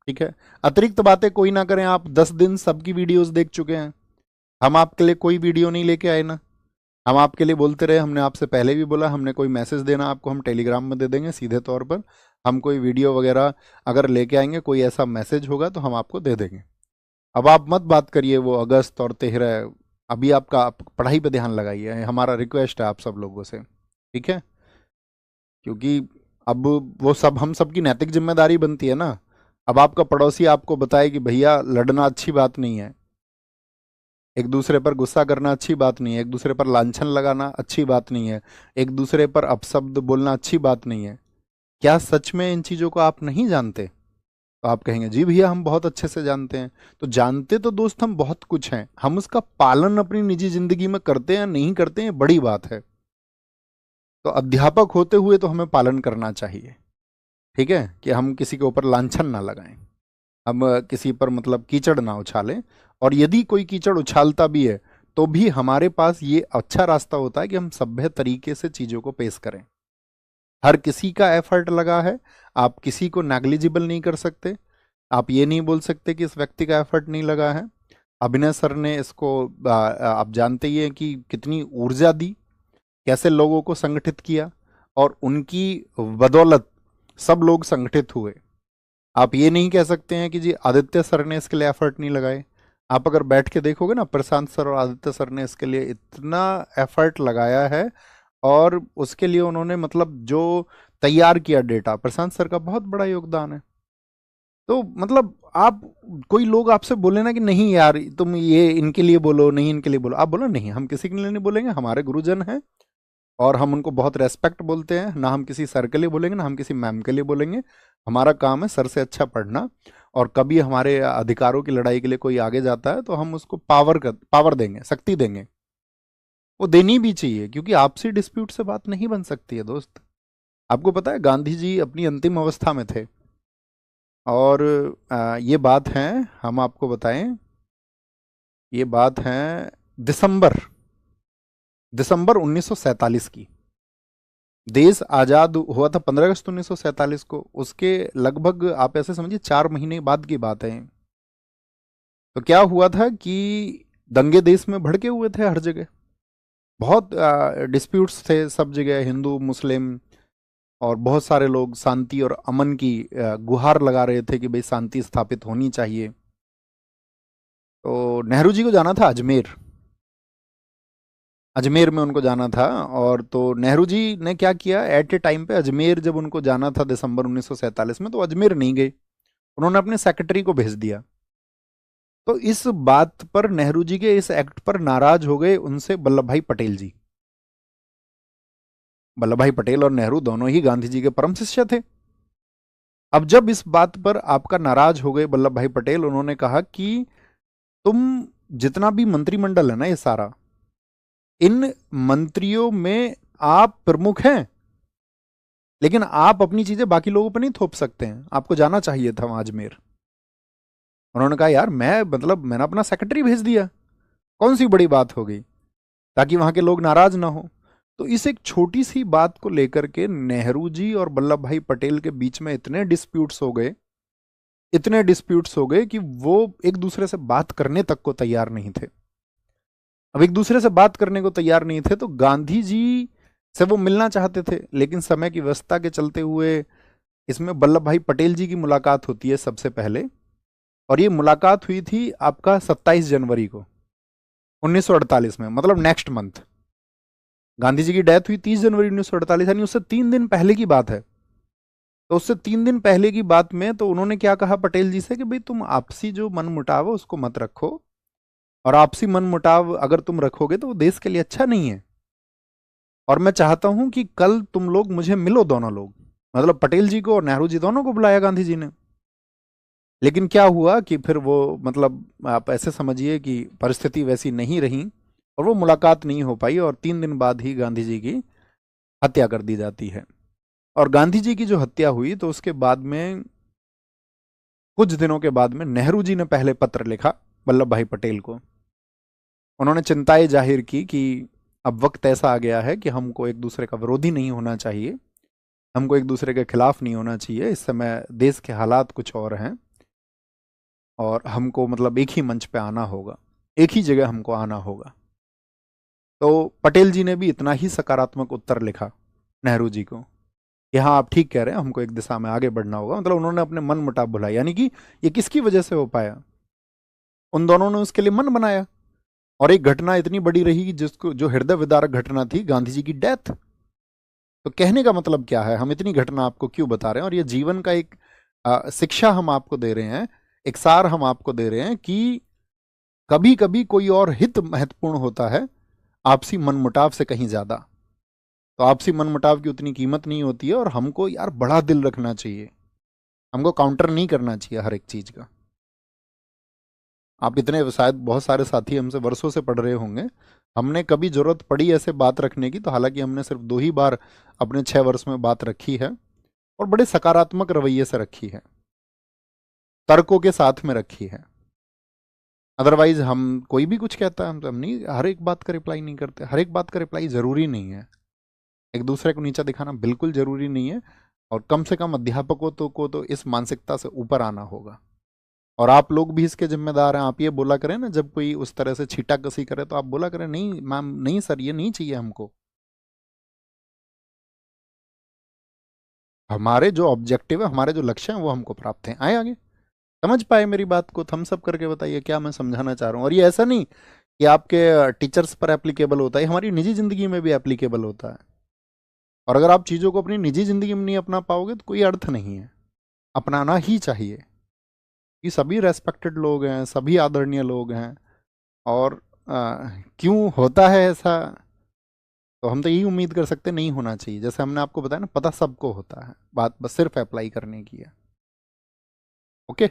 ठीक है, अतिरिक्त बातें कोई ना करें। आप 10 दिन सबकी वीडियोस देख चुके हैं, हम आपके लिए कोई वीडियो नहीं लेके आए ना। हम आपके लिए बोलते रहे, हमने आपसे पहले भी बोला, हमने कोई मैसेज देना आपको हम टेलीग्राम में दे देंगे सीधे तौर पर। हम कोई वीडियो वगैरह अगर लेके आएंगे, कोई ऐसा मैसेज होगा तो हम आपको दे देंगे। अब आप मत बात करिए वो अगस्त और 13, अभी आपका आप पढ़ाई पे ध्यान लगाइए, हमारा रिक्वेस्ट है आप सब लोगों से, ठीक है। क्योंकि अब वो सब हम सब की नैतिक जिम्मेदारी बनती है ना। अब आपका पड़ोसी आपको बताए कि भैया लड़ना अच्छी बात नहीं है, एक दूसरे पर गुस्सा करना अच्छी बात नहीं है, एक दूसरे पर लांछन लगाना अच्छी बात नहीं है, एक दूसरे पर अपशब्द बोलना अच्छी बात नहीं है। क्या सच में इन चीज़ों को आप नहीं जानते? तो आप कहेंगे जी भैया हम बहुत अच्छे से जानते हैं। तो जानते तो दोस्त हम बहुत कुछ हैं, हम उसका पालन अपनी निजी जिंदगी में करते हैं नहीं करते हैं बड़ी बात है। तो अध्यापक होते हुए तो हमें पालन करना चाहिए, ठीक है, कि हम किसी के ऊपर लांछन ना लगाएं, हम किसी पर मतलब कीचड़ ना उछालें। और यदि कोई कीचड़ उछालता भी है तो भी हमारे पास ये अच्छा रास्ता होता है कि हम सभ्य तरीके से चीज़ों को पेश करें। हर किसी का एफर्ट लगा है, आप किसी को नेग्लिजिबल नहीं कर सकते। आप ये नहीं बोल सकते कि इस व्यक्ति का एफर्ट नहीं लगा है। अभिनय सर ने इसको आप जानते ही हैं कि कितनी ऊर्जा दी, कैसे लोगों को संगठित किया, और उनकी बदौलत सब लोग संगठित हुए। आप ये नहीं कह सकते हैं कि जी आदित्य सर ने इसके लिए एफर्ट नहीं लगाए। आप अगर बैठ के देखोगे ना, प्रशांत सर और आदित्य सर ने इसके लिए इतना एफर्ट लगाया है, और उसके लिए उन्होंने मतलब जो तैयार किया डेटा, प्रशांत सर का बहुत बड़ा योगदान है। तो मतलब आप, कोई लोग आपसे बोले ना कि नहीं यार तुम ये इनके लिए बोलो, नहीं इनके लिए बोलो, आप बोलो नहीं हम किसी के लिए नहीं बोलेंगे, हमारे गुरुजन हैं और हम उनको बहुत रेस्पेक्ट बोलते हैं, ना हम किसी सर के लिए बोलेंगे ना हम किसी मैम के लिए बोलेंगे। हमारा काम है सर से अच्छा पढ़ना, और कभी हमारे अधिकारों की लड़ाई के लिए कोई आगे जाता है तो हम उसको पावर देंगे, शक्ति देंगे। वो देनी भी चाहिए, क्योंकि आपसी डिस्प्यूट से बात नहीं बन सकती है दोस्त। आपको पता है गांधी जी अपनी अंतिम अवस्था में थे, और ये बात है, हम आपको बताएं, ये बात है दिसंबर दिसंबर 1947 की। देश आज़ाद हुआ था 15 अगस्त 1947 को, उसके लगभग आप ऐसे समझिए 4 महीने बाद की बात है। तो क्या हुआ था कि दंगे देश में भड़के हुए थे हर जगह, बहुत डिस्प्यूट्स थे सब जगह, हिंदू मुस्लिम, और बहुत सारे लोग शांति और अमन की गुहार लगा रहे थे कि भाई शांति स्थापित होनी चाहिए। तो नेहरू जी को जाना था अजमेर, अजमेर में उनको जाना था। और तो नेहरू जी ने क्या किया, एट ए टाइम पे अजमेर जब उनको जाना था दिसंबर 1947 में, तो अजमेर नहीं गए, उन्होंने अपने सेक्रेटरी को भेज दिया। तो इस बात पर नेहरू जी के इस एक्ट पर नाराज हो गए उनसे वल्लभ भाई पटेल जी। वल्लभ भाई पटेल और नेहरू दोनों ही गांधी जी के परम शिष्य थे। अब जब इस बात पर आपका नाराज हो गए वल्लभ भाई पटेल, उन्होंने कहा कि तुम जितना भी मंत्रिमंडल है ना ये सारा, इन मंत्रियों में आप प्रमुख हैं, लेकिन आप अपनी चीजें बाकी लोगों पर नहीं थोप सकते हैं, आपको जाना चाहिए था वहां अजमेर। उन्होंने कहा यार मैं मतलब मैंने अपना सेक्रेटरी भेज दिया, कौन सी बड़ी बात हो गई, ताकि वहां के लोग नाराज ना हो। तो इस एक छोटी सी बात को लेकर के नेहरू जी और वल्लभ भाई पटेल के बीच में इतने डिस्प्यूट्स हो गए, इतने डिस्प्यूट्स हो गए कि वो एक दूसरे से बात करने तक को तैयार नहीं थे। अब एक दूसरे से बात करने को तैयार नहीं थे, तो गांधी जी से वो मिलना चाहते थे, लेकिन समय की व्यस्तता के चलते हुए इसमें वल्लभ भाई पटेल जी की मुलाकात होती है सबसे पहले। और ये मुलाकात हुई थी आपका 27 जनवरी को 1948 में, मतलब नेक्स्ट मंथ। गांधी जी की डेथ हुई 30 जनवरी 1948, यानी उससे 3 दिन पहले की बात है। तो उससे 3 दिन पहले की बात में तो उन्होंने क्या कहा पटेल जी से कि भाई तुम आपसी जो मन मुटाव है उसको मत रखो, और आपसी मन मुटाव अगर तुम रखोगे तो वो देश के लिए अच्छा नहीं है। और मैं चाहता हूं कि कल तुम लोग मुझे मिलो, दोनों लोग, मतलब पटेल जी को और नेहरू जी दोनों को बुलाया गांधी जी ने। लेकिन क्या हुआ कि फिर वो मतलब आप ऐसे समझिए कि परिस्थिति वैसी नहीं रही, और वो मुलाकात नहीं हो पाई, और 3 दिन बाद ही गांधी जी की हत्या कर दी जाती है। और गांधी जी की जो हत्या हुई तो उसके बाद में कुछ दिनों के बाद में नेहरू जी ने पहले पत्र लिखा वल्लभ भाई पटेल को। उन्होंने चिंताएं जाहिर की कि अब वक्त ऐसा आ गया है कि हमको एक दूसरे का विरोधी नहीं होना चाहिए, हमको एक दूसरे के खिलाफ नहीं होना चाहिए, इस समय देश के हालात कुछ और हैं, और हमको मतलब एक ही मंच पे आना होगा, एक ही जगह हमको आना होगा। तो पटेल जी ने भी इतना ही सकारात्मक उत्तर लिखा नेहरू जी को कि हाँ आप ठीक कह रहे हैं, हमको एक दिशा में आगे बढ़ना होगा। मतलब उन्होंने अपने मन मुटाव भुलाया, यानी कि ये किसकी वजह से हो पाया, उन दोनों ने उसके लिए मन बनाया। और एक घटना इतनी बड़ी रही कि जिसको जो हृदय विदारक घटना थी, गांधी जी की डेथ। तो कहने का मतलब क्या है, हम इतनी घटना आपको क्यों बता रहे हैं, और ये जीवन का एक शिक्षा हम आपको दे रहे हैं, एक सार हम आपको दे रहे हैं कि कभी कभी कोई और हित महत्वपूर्ण होता है आपसी मनमुटाव से कहीं ज्यादा। तो आपसी मनमुटाव की उतनी कीमत नहीं होती है, और हमको यार बड़ा दिल रखना चाहिए, हमको काउंटर नहीं करना चाहिए हर एक चीज का। आप इतने शायद बहुत सारे साथी हमसे वर्षों से पढ़ रहे होंगे, हमने कभी जरूरत पड़ी ऐसे बात रखने की तो हालांकि हमने सिर्फ 2 ही बार अपने 6 वर्ष में बात रखी है, और बड़े सकारात्मक रवैये से रखी है, तर्कों के साथ में रखी है। अदरवाइज हम कोई भी कुछ कहता है हम नहीं, हर एक बात का रिप्लाई नहीं करते, हर एक बात का रिप्लाई जरूरी नहीं है, एक दूसरे को नीचा दिखाना बिल्कुल जरूरी नहीं है। और कम से कम अध्यापकों को तो इस मानसिकता से ऊपर आना होगा, और आप लोग भी इसके जिम्मेदार हैं। आप ये बोला करें ना, जब कोई उस तरह से छीटा कसी करे तो आप बोला करें नहीं मैम, नहीं सर, ये नहीं चाहिए हमको। हमारे जो ऑब्जेक्टिव है, हमारे जो लक्ष्य हैं वो हमको प्राप्त हैं, आए आगे। समझ पाए मेरी बात को, थम्स अप करके बताइए क्या मैं समझाना चाह रहा हूँ। और ये ऐसा नहीं कि आपके टीचर्स पर एप्लीकेबल होता है, ये हमारी निजी जिंदगी में भी एप्लीकेबल होता है। और अगर आप चीज़ों को अपनी निजी जिंदगी में नहीं अपना पाओगे तो कोई अर्थ नहीं है, अपनाना ही चाहिए। ये सभी रेस्पेक्टेड लोग हैं, सभी आदरणीय लोग हैं। और क्यों होता है ऐसा, तो हम तो यही उम्मीद कर सकते नहीं होना चाहिए। जैसे हमने आपको बताया ना, पता सबको होता है, बात बस सिर्फ अप्लाई करने की है। ओके।